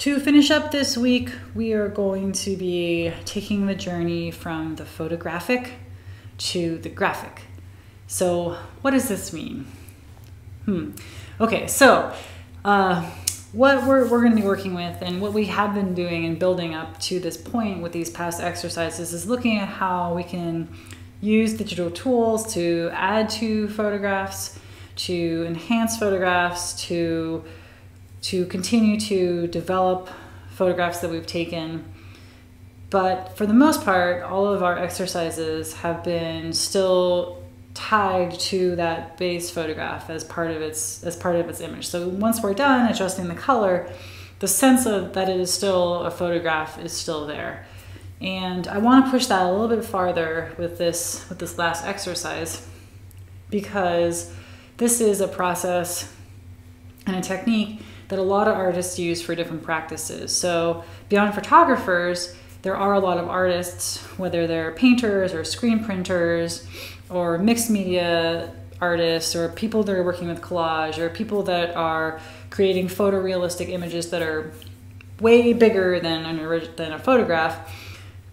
To finish up this week, we are going to be taking the journey from the photographic to the graphic. So what does this mean? Okay, so what we're going to be working with and what we have been doing and building up to this point with these past exercises is looking at how we can use digital tools to add to photographs, to enhance photographs, to continue to develop photographs that we've taken. But for the most part, all of our exercises have been still tied to that base photograph as part of its image. So once we're done adjusting the color, the sense of that it is still a photograph is still there. And I want to push that a little bit farther with this last exercise, because this is a process and a technique that a lot of artists use for different practices. So beyond photographers, there are a lot of artists, whether they're painters or screen printers or mixed media artists or people that are working with collage or people that are creating photorealistic images that are way bigger than a photograph,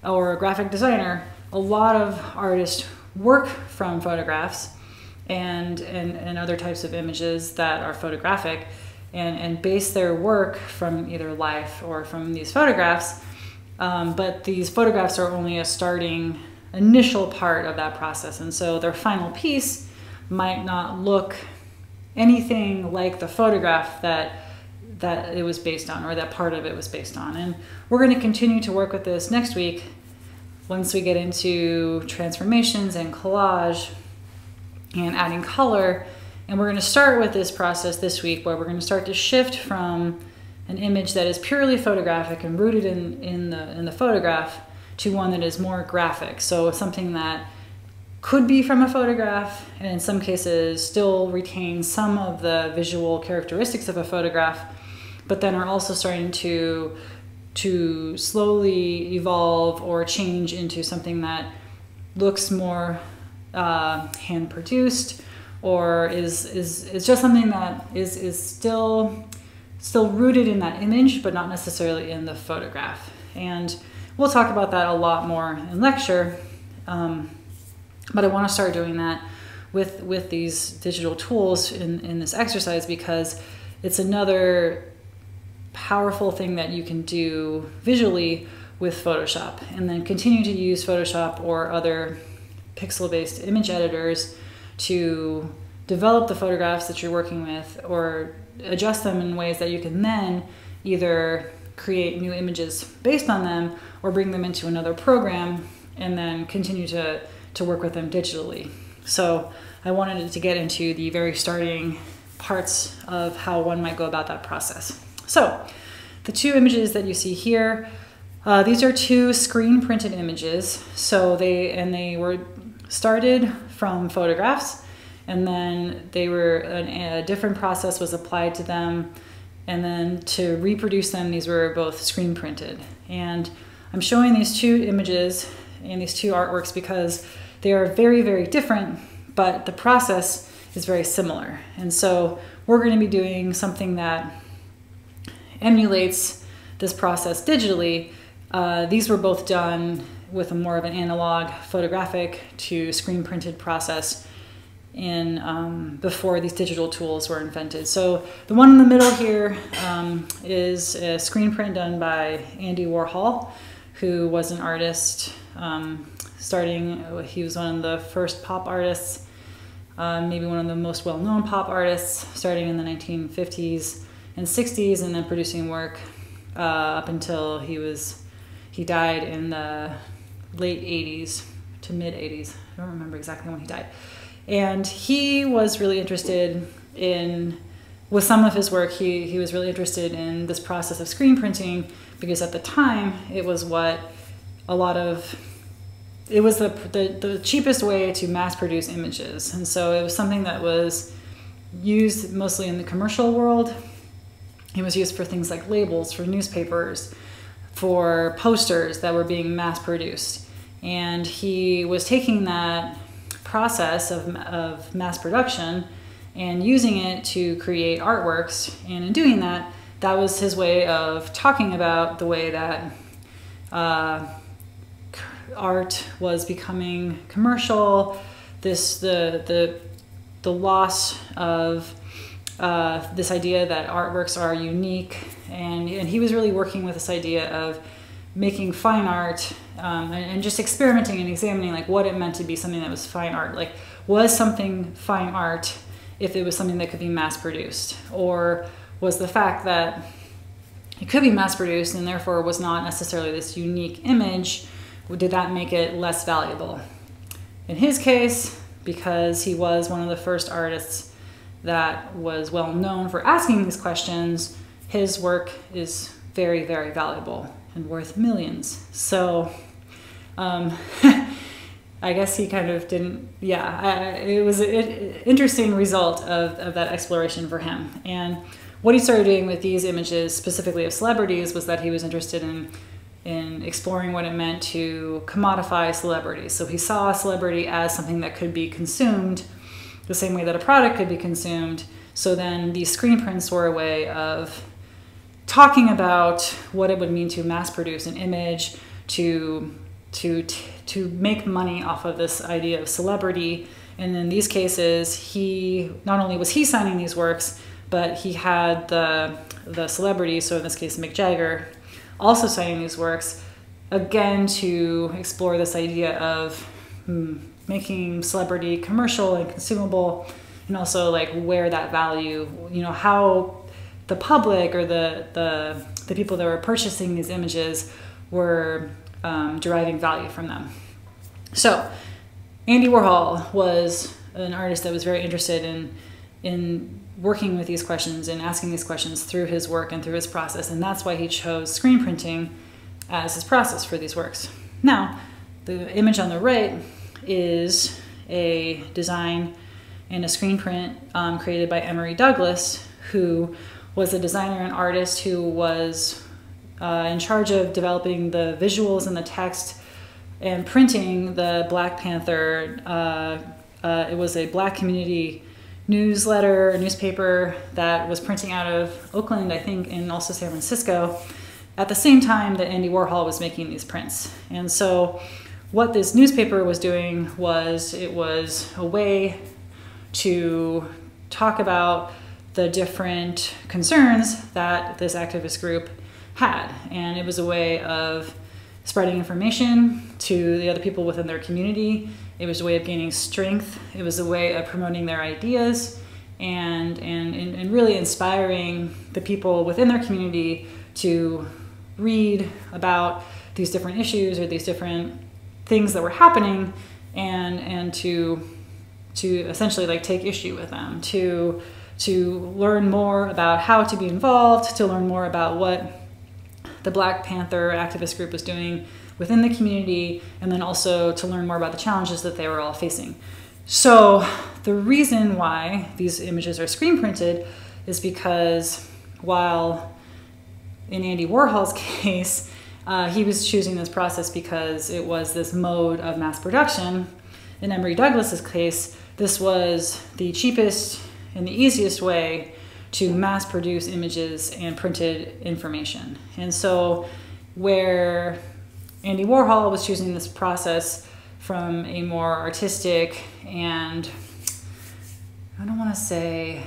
or a graphic designer. A lot of artists work from photographs and other types of images that are photographic, and base their work from either life or from these photographs. But these photographs are only a starting initial part of that process. And so their final piece might not look anything like the photograph that it was based on, or that part of it was based on. And we're going to continue to work with this next week once we get into transformations and collage and adding color. And we're going to start with this process this week, where we're going to start to shift from an image that is purely photographic and rooted in the photograph to one that is more graphic. So something that could be from a photograph, and in some cases still retain some of the visual characteristics of a photograph, but then are also starting to slowly evolve or change into something that looks more hand-produced, or is just something that is still rooted in that image, but not necessarily in the photograph. And we'll talk about that a lot more in lecture, but I want to start doing that with these digital tools in this exercise, because it's another powerful thing that you can do visually with Photoshop, and then continue to use Photoshop or other pixel-based image editors to develop the photographs that you're working with, or adjust them in ways that you can then either create new images based on them or bring them into another program and then continue to work with them digitally. So I wanted to get into the very starting parts of how one might go about that process. So the two images that you see here, these are two screen printed images. So they were started from photographs, and then a different process was applied to them, and then to reproduce them, these were both screen printed. And I'm showing these two images and these two artworks because they are very, very different, but the process is very similar. And so we're going to be doing something that emulates this process digitally. These were both done with more of an analog photographic to screen printed process before these digital tools were invented. So the one in the middle here is a screen print done by Andy Warhol, who was an artist he was one of the first pop artists, maybe one of the most well-known pop artists, starting in the 1950s and 60s, and then producing work up until he died in the late 80s to mid 80s. I don't remember exactly when he died. And he was really interested with some of his work, he was really interested in this process of screen printing, because at the time it was the cheapest way to mass produce images. And so it was something that was used mostly in the commercial world. It was used for things like labels for newspapers, for posters that were being mass produced. And he was taking that process of mass production and using it to create artworks, and in doing that that was his way of talking about the way that art was becoming commercial, the loss of this idea that artworks are unique, and he was really working with this idea of making fine art and just experimenting and examining like what it meant to be something that was fine art. Like, was something fine art if it was something that could be mass produced, or was the fact that it could be mass produced and therefore was not necessarily this unique image, did that make it less valuable? In his case, because he was one of the first artists that was well known for asking these questions, his work is very, very valuable and worth millions. So I guess he kind of didn't, it was an interesting result of that exploration for him. And what he started doing with these images, specifically of celebrities, was that he was interested in exploring what it meant to commodify celebrities. So he saw a celebrity as something that could be consumed the same way that a product could be consumed. So then these screen prints were a way of talking about what it would mean to mass produce an image, to make money off of this idea of celebrity. And in these cases, he not only was he signing these works, but he had the celebrity, so in this case Mick Jagger, also signing these works, again to explore this idea of making celebrity commercial and consumable, and also like where that value, how the public or the people that were purchasing these images were deriving value from them. So Andy Warhol was an artist that was very interested in working with these questions and asking these questions through his work and through his process, and that's why he chose screen printing as his process for these works. Now, the image on the right is a design and a screen print created by Emory Douglas, who was a designer and artist who was in charge of developing the visuals and the text and printing the Black Panther. It was a Black community newsletter, a newspaper that was printing out of Oakland, I think, and also San Francisco, at the same time that Andy Warhol was making these prints. And so what this newspaper was doing was, it was a way to talk about the different concerns that this activist group had. And it was a way of spreading information to the other people within their community. It was a way of gaining strength. It was a way of promoting their ideas and really inspiring the people within their community to read about these different issues or these different things that were happening, and to essentially like take issue with them, to learn more about how to be involved, to learn more about what the Black Panther activist group was doing within the community, and then also to learn more about the challenges that they were all facing. So the reason why these images are screen printed is because while in Andy Warhol's case, he was choosing this process because it was this mode of mass production, in Emory Douglas's case, this was the cheapest and the easiest way to mass produce images and printed information. And so where Andy Warhol was choosing this process from a more artistic and, I don't want to say,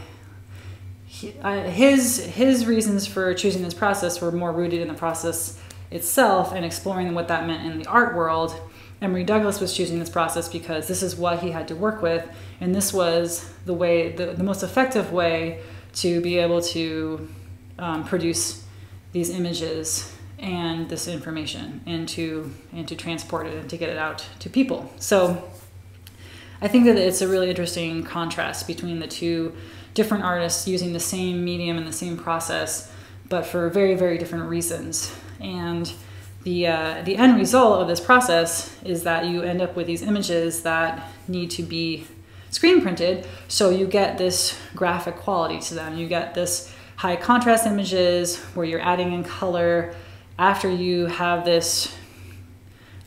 his reasons for choosing this process were more rooted in the process itself and exploring what that meant in the art world. Emory Douglas was choosing this process because this is what he had to work with, and this was the way, the most effective way to be able to produce these images and this information, and to transport it and to get it out to people. So I think that it's a really interesting contrast between the two different artists using the same medium and the same process, but for very, very different reasons. And the end result of this process is that you end up with these images that need to be screen printed, so you get this graphic quality to them. You get this high contrast images where you're adding in color after you have this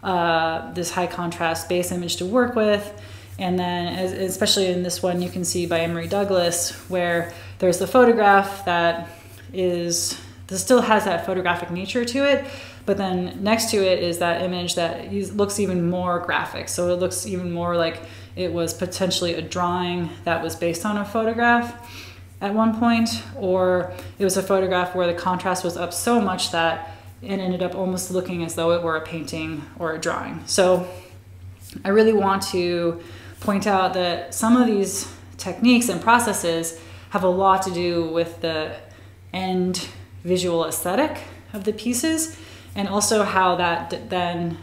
this high contrast base image to work with. And then, especially in this one, you can see by Emory Douglas, where there's the photograph that is this still has that photographic nature to it, but then next to it is that image that looks even more graphic. So it looks even more like it was potentially a drawing that was based on a photograph at one point, or it was a photograph where the contrast was up so much that it ended up almost looking as though it were a painting or a drawing. So I really want to point out that some of these techniques and processes have a lot to do with the end visual aesthetic of the pieces, and also how that then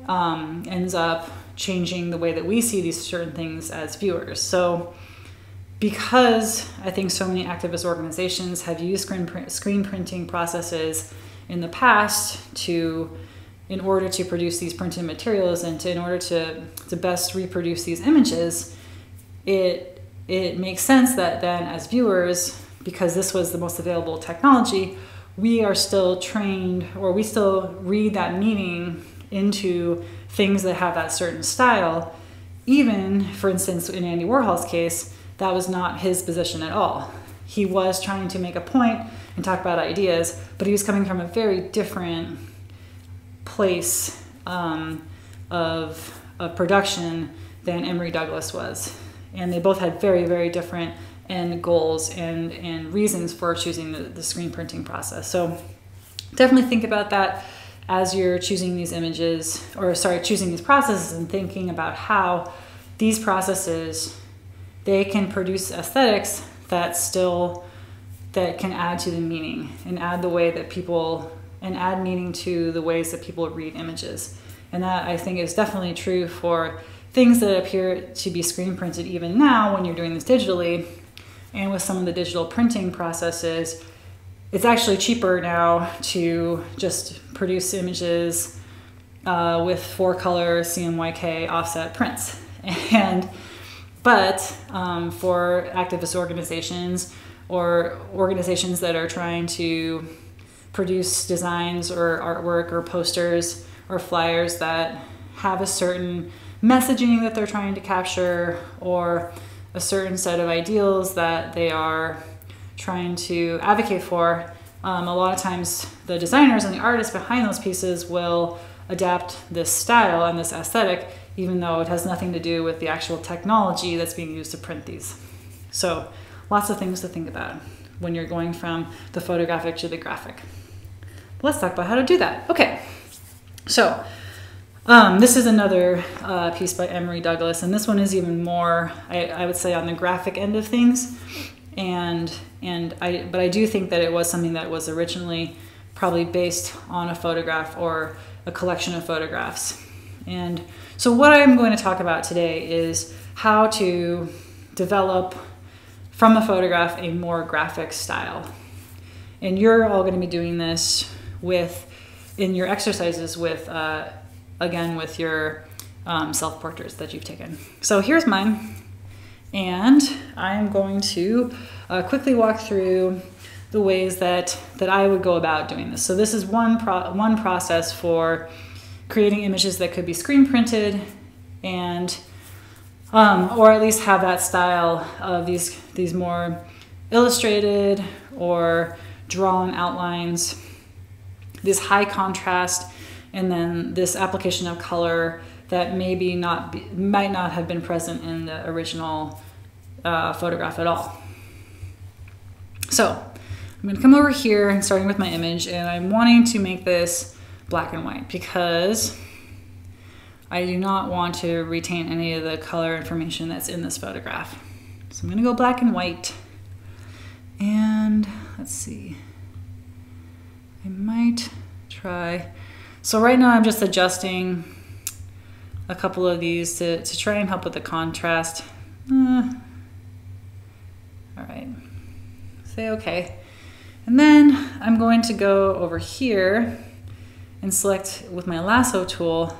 ends up changing the way that we see these certain things as viewers. So because I think so many activist organizations have used screen printing processes in the past in order to produce these printed materials and in order to best reproduce these images, it makes sense that then as viewers, because this was the most available technology, we are still trained, or we still read that meaning into things that have that certain style. Even, for instance, in Andy Warhol's case, that was not his position at all. He was trying to make a point and talk about ideas, but he was coming from a very different place of production than Emory Douglas was. And they both had very, very different end goals and reasons for choosing the screen printing process. So definitely think about that as you're choosing these images, or sorry, choosing these processes, and thinking about how these processes, they can produce aesthetics that can add to the meaning and add the way that people, and add meaning to the ways that people read images. And that, I think, is definitely true for things that appear to be screen printed even now when you're doing this digitally. And with some of the digital printing processes, it's actually cheaper now to just produce images with 4-color CMYK offset prints. But for activist organizations or organizations that are trying to produce designs or artwork or posters or flyers that have a certain messaging that they're trying to capture, or a certain set of ideals that they are trying to advocate for, a lot of times the designers and the artists behind those pieces will adapt this style and this aesthetic, even though it has nothing to do with the actual technology that's being used to print these. So lots of things to think about when you're going from the photographic to the graphic. Let's talk about how to do that. Okay, so this is another piece by Emory Douglas, and this one is even more, I would say, on the graphic end of things. But I do think that it was something that was originally probably based on a photograph or a collection of photographs. And so what I'm going to talk about today is how to develop from a photograph a more graphic style. And you're all going to be doing this in your exercises with, again, with your self-portraits that you've taken. So here's mine. And I'm going to quickly walk through the ways that I would go about doing this. So this is one process for creating images that could be screen printed, and or at least have that style of these more illustrated or drawn outlines, this high contrast, and then this application of color that might not have been present in the original photograph at all. So I'm going to come over here and starting with my image, and I'm wanting to make this black and white because I do not want to retain any of the color information that's in this photograph. So I'm going to go black and white, and let's see, I might try. So right now I'm just adjusting a couple of these to try and help with the contrast. All right, say okay. And then I'm going to go over here and select with my lasso tool.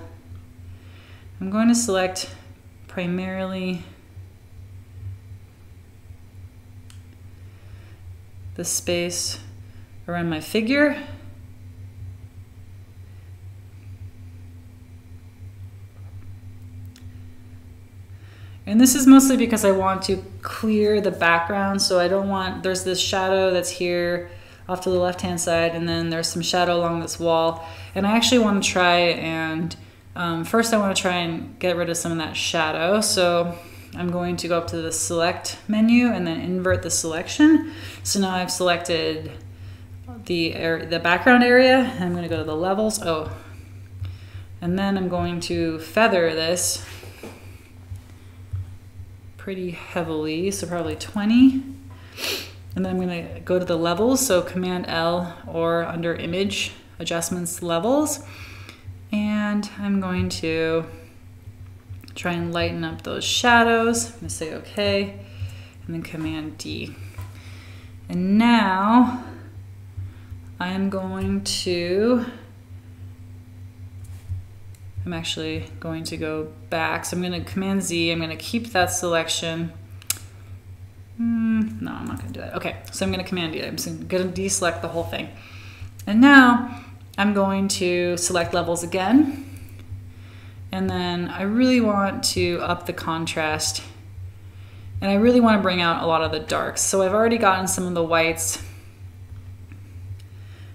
I'm going to select primarily the space around my figure. And this is mostly because I want to clear the background, so I don't want, there's this shadow that's here off to the left-hand side, and then there's some shadow along this wall. And I actually want to try and, first I want to try and get rid of some of that shadow. So I'm going to go up to the select menu and then invert the selection. So now I've selected the background area. I'm going to go to the levels. Oh, and then I'm going to feather this pretty heavily, so probably 20. And then I'm going to go to the levels, so Command L or under Image Adjustments Levels. And I'm going to try and lighten up those shadows. I'm going to say OK, and then Command D. And now I'm actually going to go back. So I'm going to Command Z. I'm going to keep that selection. No, I'm not going to do that. Okay, so I'm going to Command D. I'm just going to deselect the whole thing. And now I'm going to select levels again. And then I really want to up the contrast. And I really want to bring out a lot of the darks. So I've already gotten some of the whites.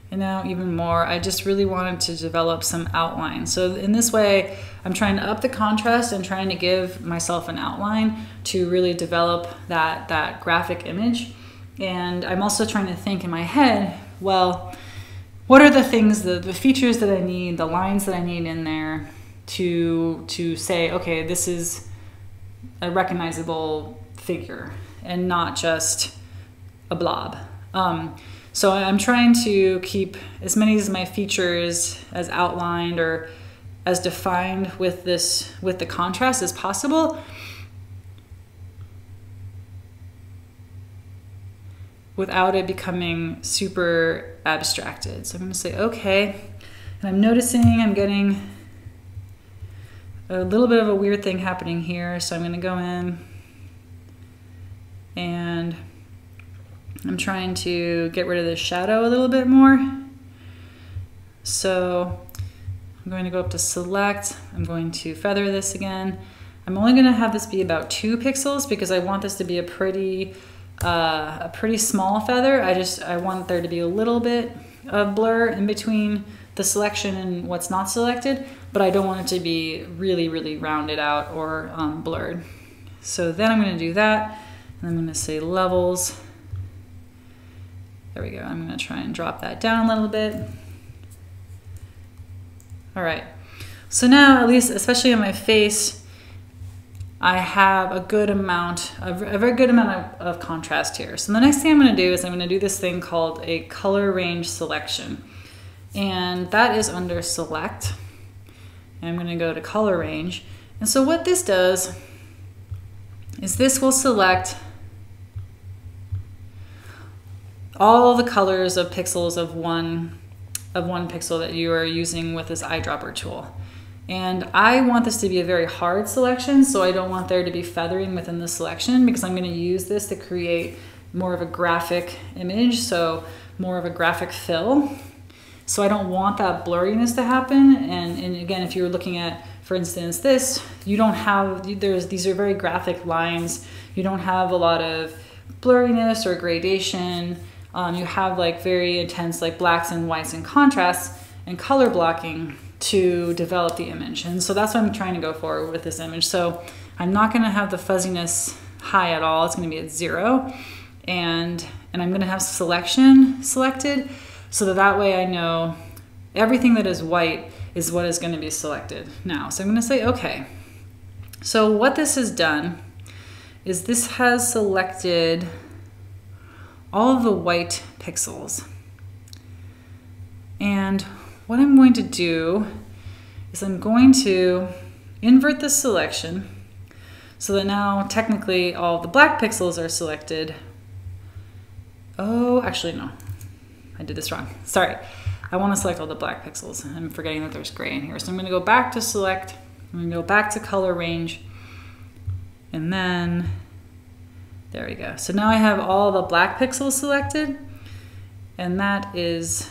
And now even more, I just really wanted to develop some outline. So in this way, I'm trying to up the contrast and trying to give myself an outline to really develop that graphic image. And I'm also trying to think in my head, well, what are the things, the features that I need, the lines that I need in there to say, okay, this is a recognizable figure and not just a blob. So I'm trying to keep as many of my features as outlined or as defined with the contrast as possible, without it becoming super abstracted. So I'm going to say okay, and I'm noticing I'm getting a little bit of a weird thing happening here. So I'm going to go in and I'm trying to get rid of the shadow a little bit more. So I'm going to go up to select. I'm going to feather this again. I'm only going to have this be about 2 pixels because I want this to be a pretty small feather. I want there to be a little bit of blur in between the selection and what's not selected, but I don't want it to be really, really rounded out or blurred. So then I'm going to do that, and I'm going to say levels. There we go. I'm going to try and drop that down a little bit. All right. So now, at least, especially on my face, I have a very good amount of contrast here. So the next thing I'm going to do is I'm going to do this thing called a color range selection. And that is under select. And I'm going to go to color range. And so what this does is this will select all the colors of pixels of one pixel that you are using with this eyedropper tool. And I want this to be a very hard selection, so I don't want there to be feathering within the selection because I'm going to use this to create more of a graphic image, so more of a graphic fill. So I don't want that blurriness to happen. And again, if you're looking at, for instance, this, you don't have, these are very graphic lines. You don't have a lot of blurriness or gradation. You have like very intense like blacks and whites and contrasts and color blocking to develop the image. And so that's what I'm trying to go for with this image. So I'm not going to have the fuzziness high at all. It's going to be at 0. And I'm going to have selection selected so that way I know everything that is white is what is going to be selected now. So I'm going to say okay. So what this has done is this has selected all of the white pixels. And what I'm going to do is I'm going to invert the selection so that now technically all the black pixels are selected. Oh, actually no, I did this wrong. Sorry, I want to select all the black pixels. I'm forgetting that there's gray in here. So I'm going to go back to select, I'm going to go back to color range, and then there we go. So now I have all the black pixels selected, and that is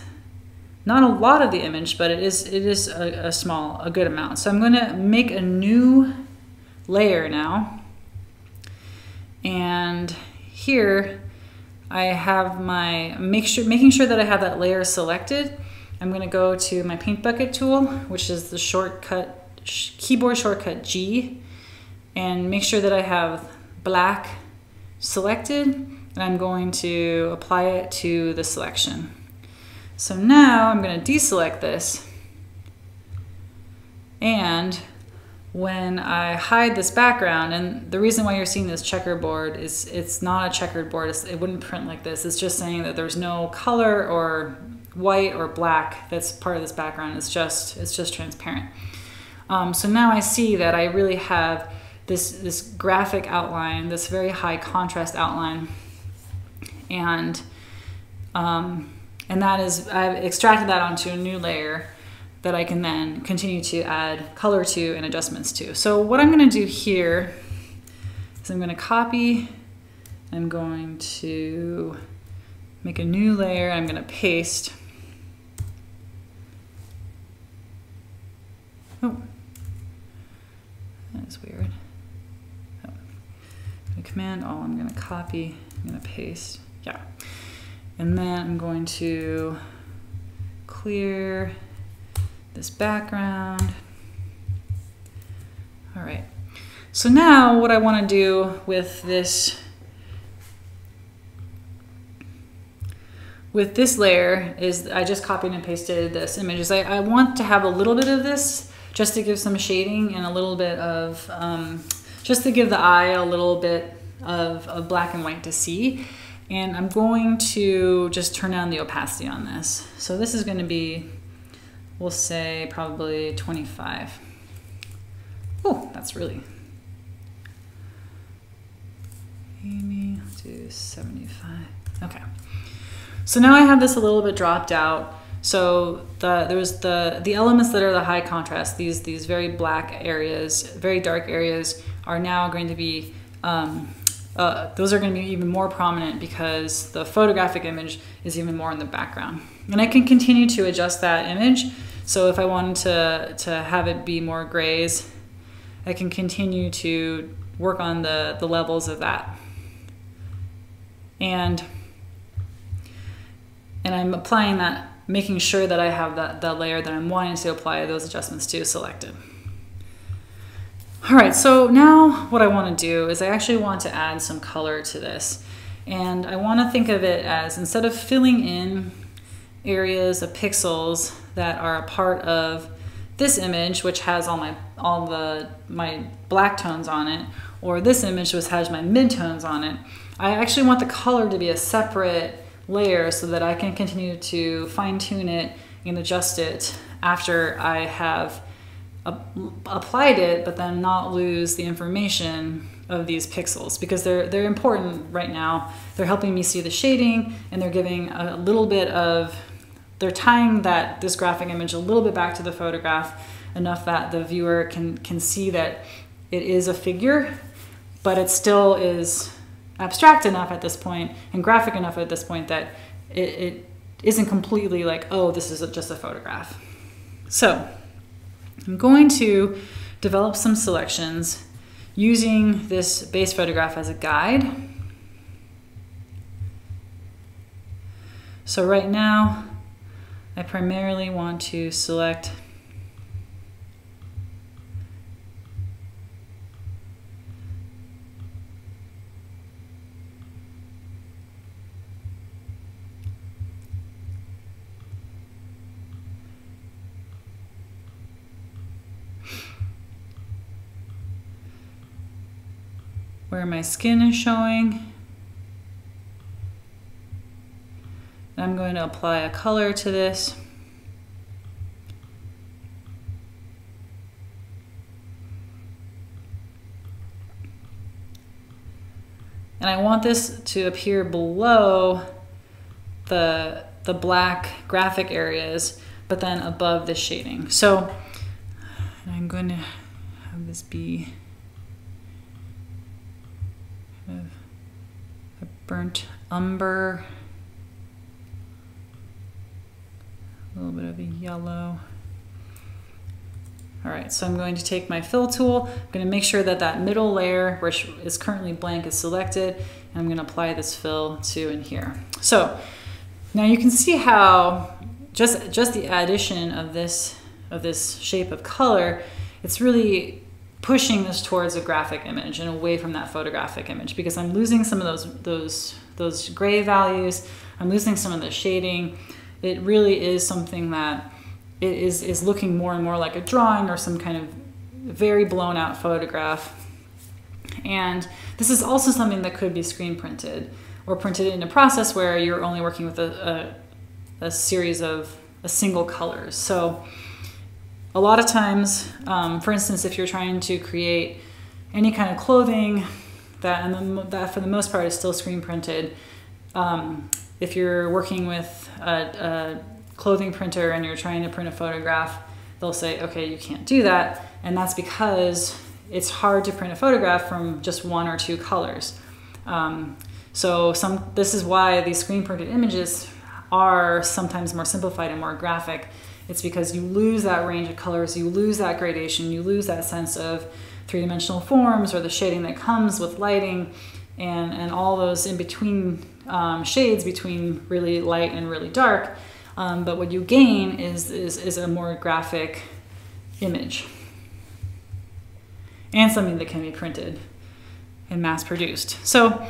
not a lot of the image, but it is a good amount. So I'm going to make a new layer now, and here I have my, making sure that I have that layer selected. I'm gonna go to my paint bucket tool, which is the shortcut, keyboard shortcut G, and make sure that I have black selected, and I'm going to apply it to the selection. So now I'm gonna deselect this, and when I hide this background, and the reason why you're seeing this checkerboard is it's not a checkered board, it wouldn't print like this. It's just saying that there's no color or white or black that's part of this background. It's just transparent. So now I see that I really have this graphic outline, this very high contrast outline, and that is, I've extracted that onto a new layer that I can then continue to add color to and adjustments to. So what I'm gonna do here is I'm gonna copy, I'm going to make a new layer, I'm gonna paste. Oh, that is weird. Oh. Command all, I'm gonna copy, I'm gonna paste, yeah. And then I'm going to clear this background. All right, so now what I want to do with this layer is I just copied and pasted this image. I want to have a little bit of this just to give some shading and a little bit of, just to give the eye a little bit of black and white to see. And I'm going to just turn down the opacity on this. So this is going to be, we'll say probably 25. Oh, that's really, maybe do 75. Okay. So now I have this a little bit dropped out. So there's the elements that are the high contrast, these very black areas, very dark areas are now going to be, those are going to be even more prominent because the photographic image is even more in the background. And I can continue to adjust that image. So if I wanted to have it be more grays, I can continue to work on the levels of that. And I'm applying that, making sure that I have that layer that I'm wanting to apply those adjustments to selected. All right, so now what I want to do is I actually want to add some color to this. And I want to think of it as, instead of filling in areas of pixels that are a part of this image, which has all my black tones on it, or this image which has my midtones on it, I actually want the color to be a separate layer so that I can continue to fine-tune it and adjust it after I have applied it, but then not lose the information of these pixels, because they're important right now. They're helping me see the shading, and they're giving a little bit of, they're tying this graphic image a little bit back to the photograph, enough that the viewer can see that it is a figure, but it still is abstract enough at this point and graphic enough at this point that it isn't completely like, oh, this is just a photograph. So I'm going to develop some selections using this base photograph as a guide. So right now, I primarily want to select where my skin is showing. I'm going to apply a color to this. And I want this to appear below the black graphic areas, but then above the shading. So I'm going to have this be a burnt umber, a little bit of a yellow. All right, so I'm going to take my fill tool. I'm going to make sure that that middle layer, which is currently blank, is selected. And I'm going to apply this fill to in here. So now you can see how just the addition of this shape of color, it's really pushing this towards a graphic image and away from that photographic image, because I'm losing some of those gray values. I'm losing some of the shading. It really is something that it is looking more and more like a drawing or some kind of very blown out photograph. And this is also something that could be screen printed or printed in a process where you're only working with a series of single colors. So a lot of times, for instance, if you're trying to create any kind of clothing that for the most part is still screen printed, if you're working with a clothing printer and you're trying to print a photograph, they'll say, okay, you can't do that. And that's because it's hard to print a photograph from just one or two colors. This is why these screen printed images are sometimes more simplified and more graphic. It's because you lose that range of colors, you lose that gradation, you lose that sense of three-dimensional forms or the shading that comes with lighting and all those in between shades between really light and really dark. But what you gain is a more graphic image and something that can be printed and mass produced. So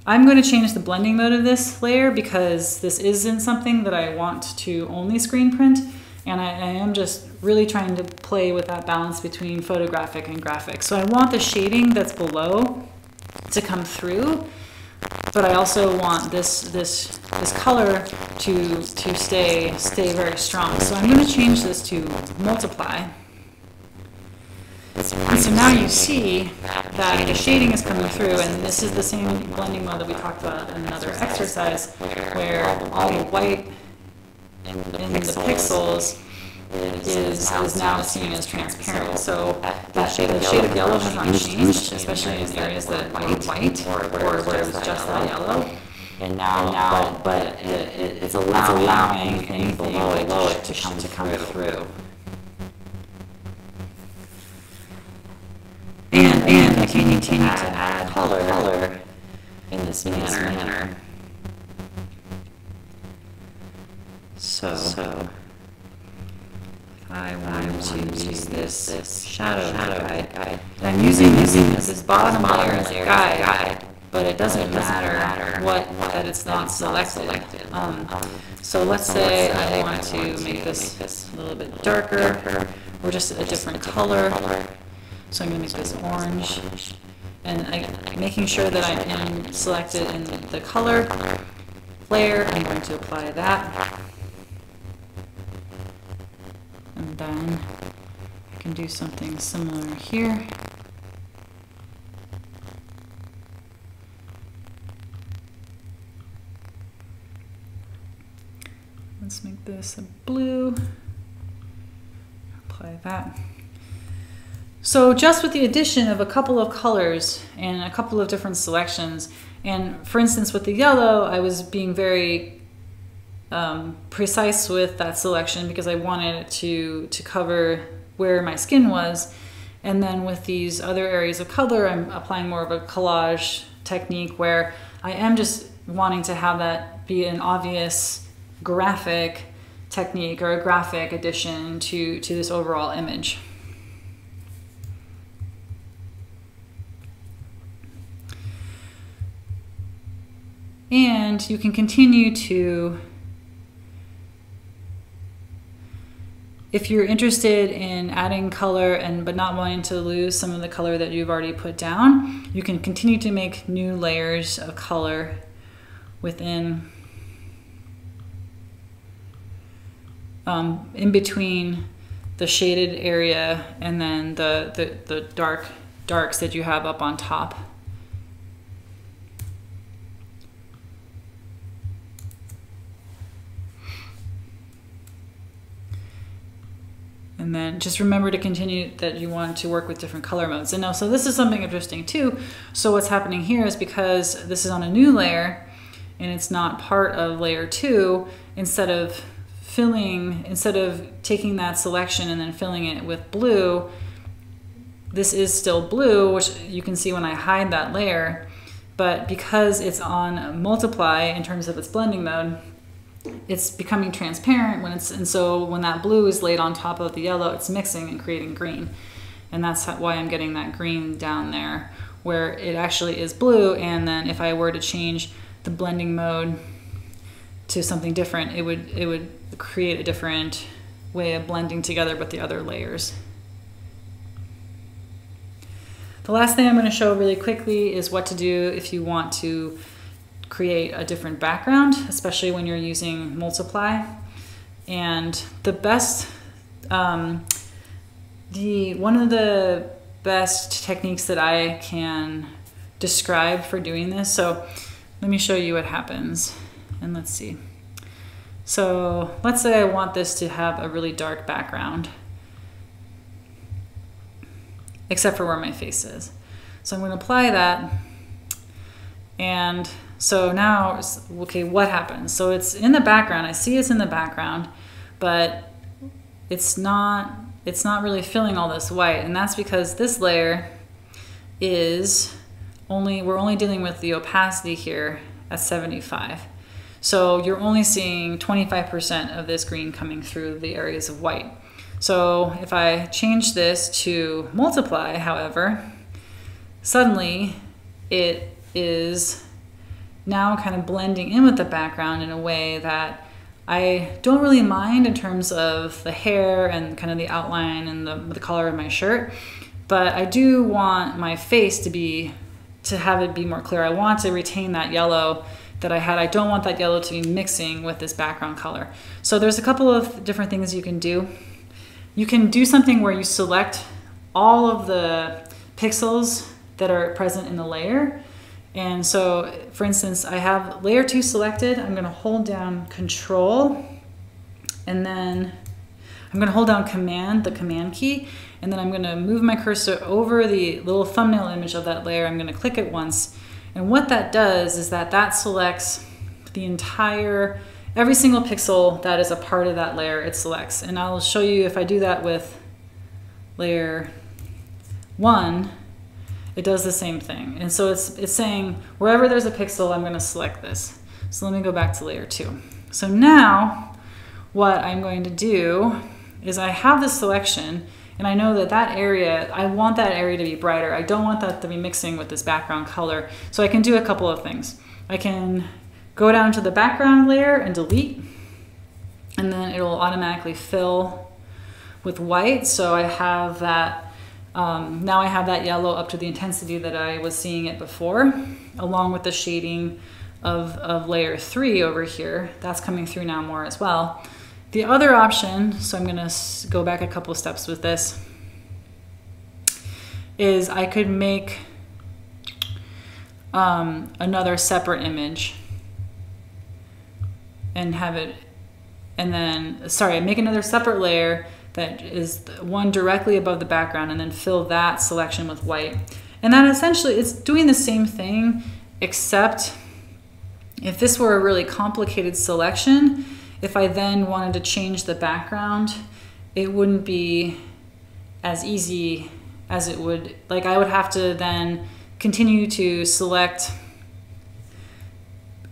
I'm going to change the blending mode of this layer because this isn't something that I want to only screen print, and I am just really trying to play with that balance between photographic and graphic. So I want the shading that's below to come through, but I also want this color to stay very strong. So I'm going to change this to multiply. And so now you see that the shading is coming through, and this is the same blending mode that we talked about in another exercise, where all the white in the pixels is now seen as transparent. So the shade of yellow has not changed, especially in areas that white or where it was just that yellow. And now, but it's allowing anything below it to come through. And I can continue to add color in this manner. So if I want to use this shadow guide, I'm using this bottom layer as a guide, but it doesn't matter that it's not selected. So let's say I want to make this a little bit darker or just a different color. So I'm going to make this orange, and making sure that I am selected in the color layer, I'm going to apply that. And then I can do something similar here. Let's make this a blue. Apply that. So just with the addition of a couple of colors and a couple of different selections, and for instance with the yellow, I was being very precise with that selection because I wanted it to cover where my skin was. And then with these other areas of color, I'm applying more of a collage technique where I am just wanting to have that be an obvious graphic technique or a graphic addition to this overall image. And you can continue to, if you're interested in adding color but not wanting to lose some of the color that you've already put down, you can continue to make new layers of color within, in between the shaded area and then the darks that you have up on top. And then just remember to continue that you want to work with different color modes. And now, so this is something interesting too. So what's happening here is because this is on a new layer and it's not part of layer 2, instead of filling, instead of taking that selection and then filling it with blue, this is still blue, which you can see when I hide that layer, but because it's on multiply in terms of its blending mode, it's becoming transparent and so when that blue is laid on top of the yellow, it's mixing and creating green. And that's why I'm getting that green down there, where it actually is blue, and then if I were to change the blending mode to something different, it would create a different way of blending together with the other layers. The last thing I'm going to show really quickly is what to do if you want to create a different background, especially when you're using multiply. And the best, one of the best techniques that I can describe for doing this. So let me show you what happens, and let's see. So let's say I want this to have a really dark background, except for where my face is. So I'm going to apply that. And so now, okay, what happens? So it's in the background. I see it's in the background, but it's not really filling all this white. And that's because this layer is we're only dealing with the opacity here at 75. So you're only seeing 25% of this green coming through the areas of white. So if I change this to multiply, however, suddenly it is now kind of blending in with the background in a way that I don't really mind in terms of the hair and kind of the outline and the color of my shirt, but I do want my face to have it be more clear. I want to retain that yellow that I had. I don't want that yellow to be mixing with this background color. So there's a couple of different things you can do. You can do something where you select all of the pixels that are present in the layer. And so, for instance, I have layer 2 selected. I'm going to hold down Control, and then I'm going to hold down Command, the Command key, and then I'm going to move my cursor over the little thumbnail image of that layer. I'm going to click it once. And what that does is that selects the every single pixel that is a part of that layer, it selects. And I'll show you if I do that with layer 1, it does the same thing. And so it's saying wherever there's a pixel, I'm going to select this. So let me go back to layer 2. So now what I'm going to do is I have this selection, and I know that area, I want that area to be brighter. I don't want that to be mixing with this background color. So I can do a couple of things. I can go down to the background layer and delete, and then it'll automatically fill with white. So I have that, now I have that yellow up to the intensity that I was seeing it before, along with the shading of layer 3 over here. That's coming through now more as well. The other option, so I'm gonna go back a couple steps with this, is I could make another separate image and have it, and then, sorry, make another separate layer that is one directly above the background, and then fill that selection with white. And that essentially, it's doing the same thing, except if this were a really complicated selection, if I then wanted to change the background, it wouldn't be as easy as it would, like I would have to then continue to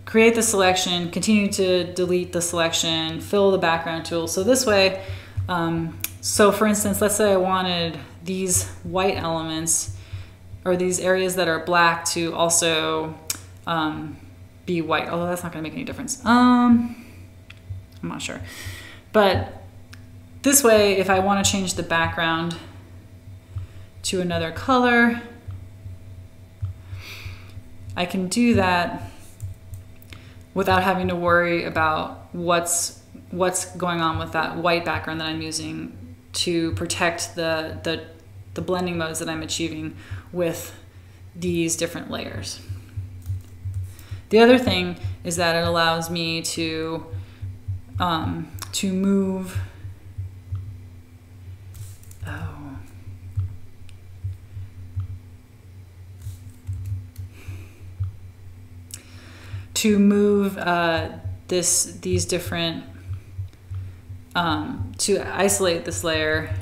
create the selection, continue to delete the selection, fill the background tool. So this way, so for instance, let's say I wanted these white elements or these areas that are black to also be white, although that's not gonna make any difference. I'm not sure. But this way, if I wanna change the background to another color, I can do that without having to worry about what's going on with that white background that I'm using to protect the blending modes that I'm achieving with these different layers. The other thing is that it allows me to move, these different to isolate this layer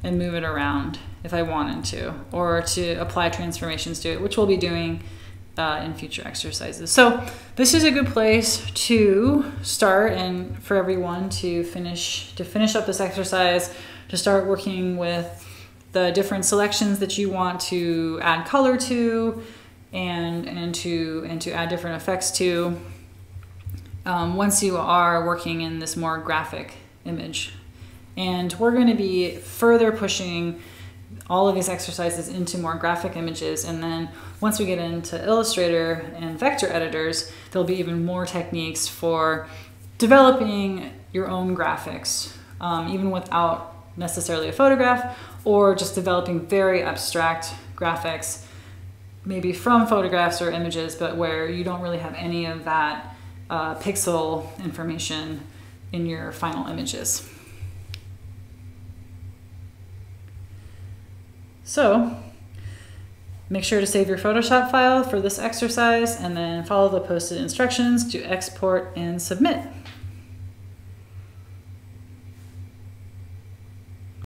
and move it around if I wanted to, or to apply transformations to it, which we'll be doing in future exercises. So this is a good place to start, and for everyone to finish up this exercise, to start working with the different selections that you want to add color to, and to add different effects to, once you are working in this more graphic image. And we're going to be further pushing all of these exercises into more graphic images, and then once we get into Illustrator and vector editors, there'll be even more techniques for developing your own graphics, even without necessarily a photograph, or just developing very abstract graphics, maybe from photographs or images, but where you don't really have any of that pixel information in your final images. So make sure to save your Photoshop file for this exercise, and then follow the posted instructions to export and submit.